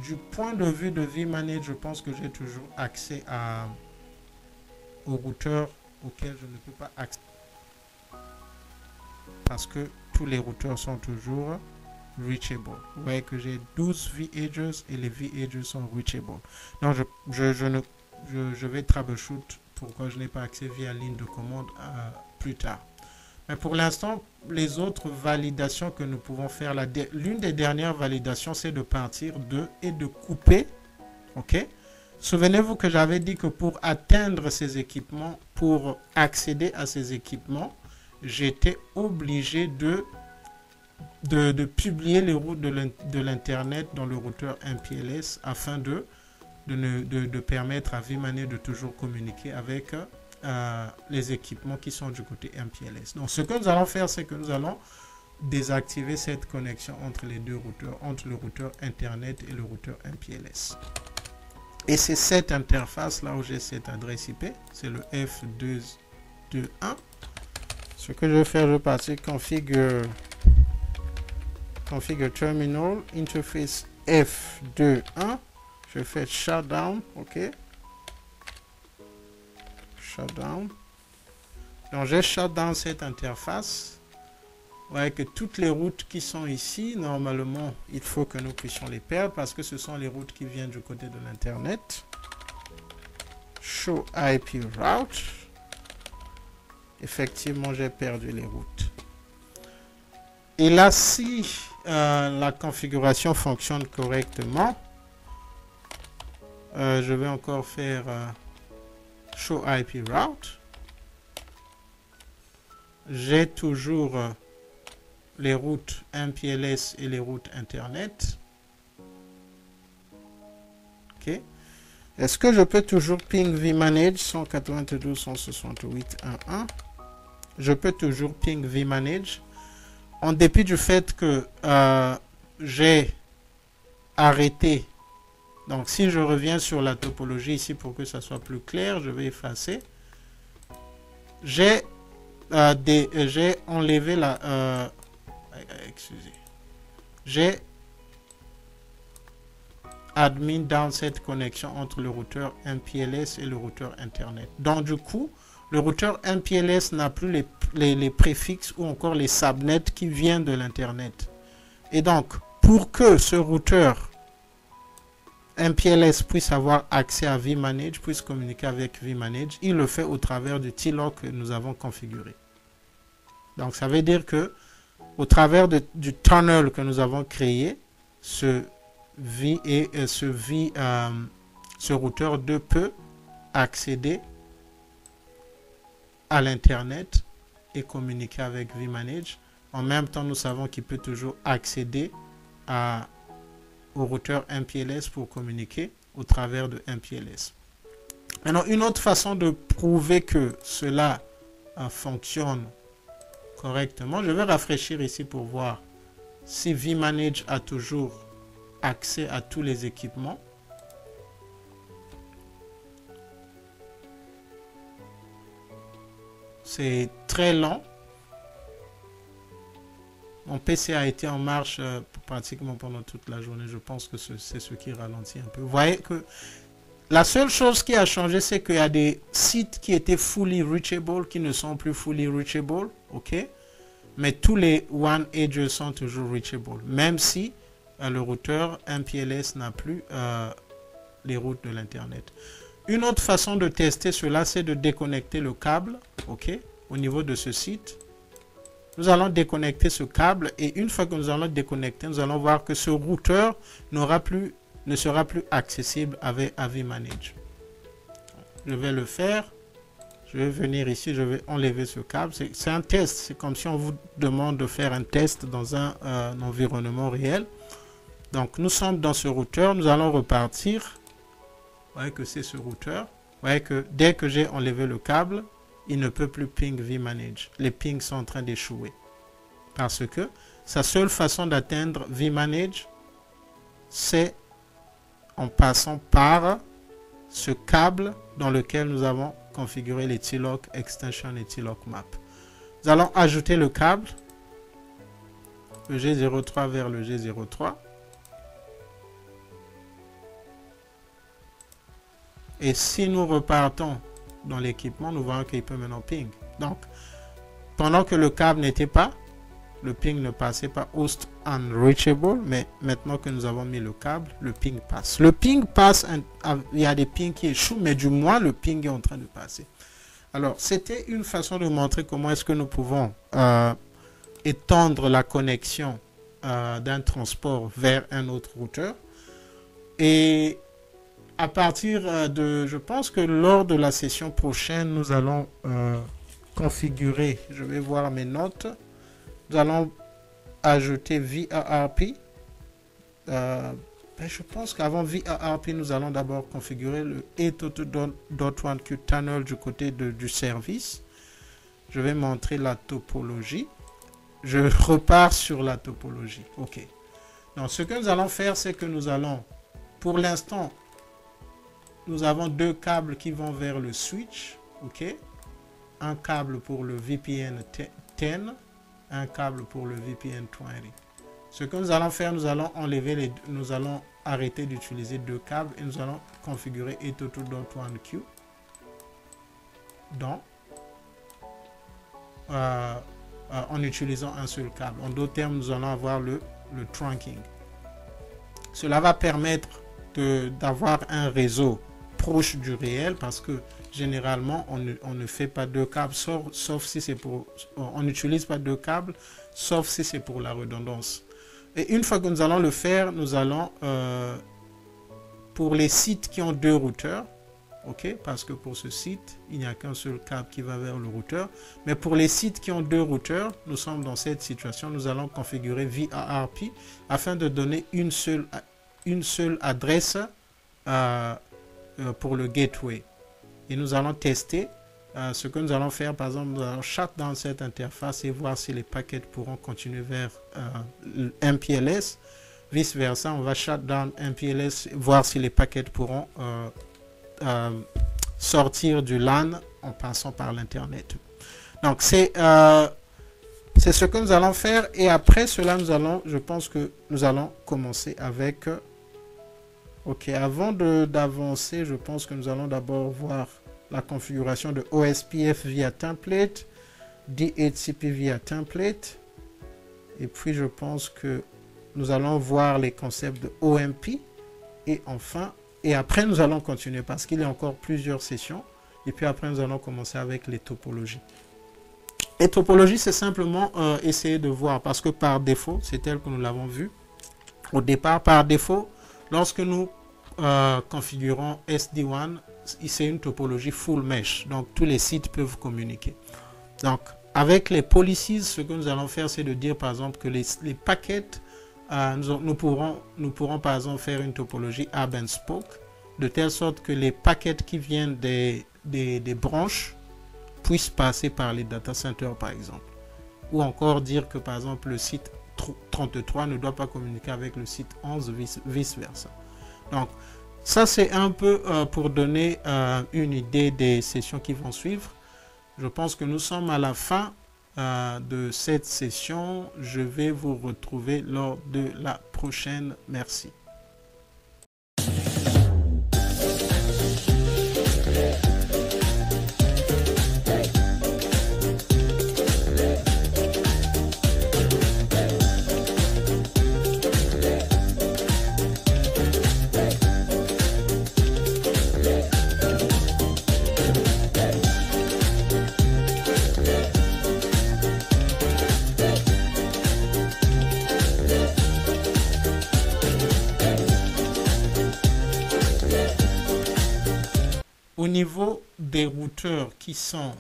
Du point de vue de vManage, je pense que j'ai toujours accès au routeur auquel je ne peux pas accéder. Parce que tous les routeurs sont toujours reachable. Vous voyez que j'ai 12 vEdges et les vEdges sont reachable. Donc je vais troubleshoot pourquoi je n'ai pas accès via ligne de commande plus tard. Mais pour l'instant, les autres validations que nous pouvons faire, l'une des dernières validations, c'est de partir et de couper. OK? Souvenez-vous que j'avais dit que pour atteindre ces équipements, pour accéder à ces équipements, j'étais obligé de publier les routes de l'Internet dans le routeur MPLS afin de permettre à vManage de toujours communiquer avec les équipements qui sont du côté MPLS. Donc, ce que nous allons faire, c'est que nous allons désactiver cette connexion entre les deux routeurs, entre le routeur Internet et le routeur MPLS. Et c'est cette interface là où j'ai cette adresse IP, c'est le F221. Ce que je vais faire, je vais partir configure terminal interface F21. Je fais shutdown, OK. Shutdown. Donc j'ai shutdown cette interface. Vous voyez que toutes les routes qui sont ici, normalement, il faut que nous puissions les perdre parce que ce sont les routes qui viennent du côté de l'Internet. Show IP route. Effectivement, j'ai perdu les routes. Et là, si la configuration fonctionne correctement, je vais encore faire Show IP route. J'ai toujours les routes MPLS et les routes Internet. OK. Est-ce que je peux toujours ping vManage 192.168.1.1? Je peux toujours ping vManage. En dépit du fait que j'ai arrêté. Donc, si je reviens sur la topologie ici pour que ça soit plus clair, je vais effacer. J'ai enlevé la... excusez. J'ai admin down cette connexion entre le routeur MPLS et le routeur Internet. Donc, du coup, le routeur MPLS n'a plus les préfixes ou encore les subnets qui viennent de l'Internet. Et donc, pour que ce routeur MPLS puisse avoir accès à vManage, puisse communiquer avec vManage, il le fait au travers du TLOC que nous avons configuré. Donc, ça veut dire que au travers du tunnel que nous avons créé, ce routeur 2 peut accéder à l'Internet et communiquer avec vManage. En même temps, nous savons qu'il peut toujours accéder au routeur MPLS pour communiquer au travers de MPLS. Maintenant, une autre façon de prouver que cela fonctionne correctement, je vais rafraîchir ici pour voir si vManage a toujours accès à tous les équipements. C'est très lent. Mon PC a été en marche pratiquement pendant toute la journée. Je pense que c'est ce qui ralentit un peu. Vous voyez que la seule chose qui a changé, c'est qu'il y a des sites qui étaient fully reachable, qui ne sont plus fully reachable. OK? mais tous les WAN edges sont toujours reachable, même si le routeur MPLS n'a plus les routes de l'Internet. Une autre façon de tester cela, c'est de déconnecter le câble, ok, au niveau de ce site. Nous allons déconnecter ce câble et une fois que nous allons déconnecter, nous allons voir que ce routeur ne sera plus accessible avec vManage. Je vais le faire. Je vais venir ici, je vais enlever ce câble. C'est un test. C'est comme si on vous demande de faire un test dans un environnement réel. Donc, nous sommes dans ce routeur. Nous allons repartir. Vous voyez que c'est ce routeur. Vous voyez que dès que j'ai enlevé le câble, il ne peut plus ping vManage. Les pings sont en train d'échouer. Parce que sa seule façon d'atteindre vManage, c'est en passant par ce câble dans lequel nous avons configuré les TLOC extension et TLOC map. Nous allons ajouter le câble, le G03 vers le G03. Et si nous repartons dans l'équipement, nous voyons qu'il peut maintenant ping. Donc, pendant que le câble n'était pas, le ping ne passait pas host unreachable, mais maintenant que nous avons mis le câble, le ping passe. Le ping passe, il y a des pings qui échouent, mais du moins le ping est en train de passer. Alors, c'était une façon de montrer comment est-ce que nous pouvons étendre la connexion d'un transport vers un autre routeur. Et à partir je pense que lors de la session prochaine, nous allons configurer, je vais voir mes notes, nous allons ajouter VARP. Je pense qu'avant VARP, nous allons d'abord configurer le A22.1Q tunnel du côté du service. Je vais montrer la topologie. Je repars sur la topologie. OK. Donc, ce que nous allons faire, c'est que nous allons, pour l'instant, nous avons deux câbles qui vont vers le switch. OK. Un câble pour le VPN 10, un câble pour le VPN 20. Ce que nous allons faire, nous allons enlever nous allons arrêter d'utiliser deux câbles et nous allons configurer A22.1Q en utilisant un seul câble. En d'autres termes, nous allons avoir le trunking. Cela va permettre d'avoir un réseau proche du réel parce que généralement on ne fait pas deux câbles sauf si c'est on n'utilise pas deux câbles sauf si c'est pour la redondance. Et une fois que nous allons le faire, nous allons pour les sites qui ont deux routeurs, ok, parce que pour ce site il n'y a qu'un seul câble qui va vers le routeur, mais pour les sites qui ont deux routeurs, nous sommes dans cette situation, nous allons configurer VARP afin de donner une seule adresse pour le gateway. Et nous allons tester ce que nous allons faire. Par exemple, nous allons shut down cette interface et voir si les paquets pourront continuer vers MPLS. Vice versa, on va shut down MPLS, voir si les paquets pourront sortir du LAN en passant par l'Internet. Donc, c'est ce que nous allons faire. Et après cela, je pense que nous allons commencer avec... Ok, avant d'avancer, je pense que nous allons d'abord voir la configuration de OSPF via template, DHCP via template, et puis je pense que nous allons voir les concepts de OMP, et enfin, et après nous allons continuer parce qu'il y a encore plusieurs sessions, et puis après nous allons commencer avec les topologies. Les topologies, c'est simplement essayer de voir, parce que par défaut, c'est tel que nous l'avons vu, au départ, par défaut, lorsque nous configurons SD-WAN, c'est une topologie full mesh, donc tous les sites peuvent communiquer. Donc avec les policies, ce que nous allons faire, c'est de dire par exemple que les paquets, nous pourrons par exemple faire une topologie hub and spoke, de telle sorte que les paquets qui viennent des branches puissent passer par les data centers par exemple. Ou encore dire que par exemple le site 33 ne doit pas communiquer avec le site 11, vice versa. Donc, ça c'est un peu pour donner une idée des sessions qui vont suivre. Je pense que nous sommes à la fin de cette session. Je vais vous retrouver lors de la prochaine. Merci. Au niveau des routeurs qui sont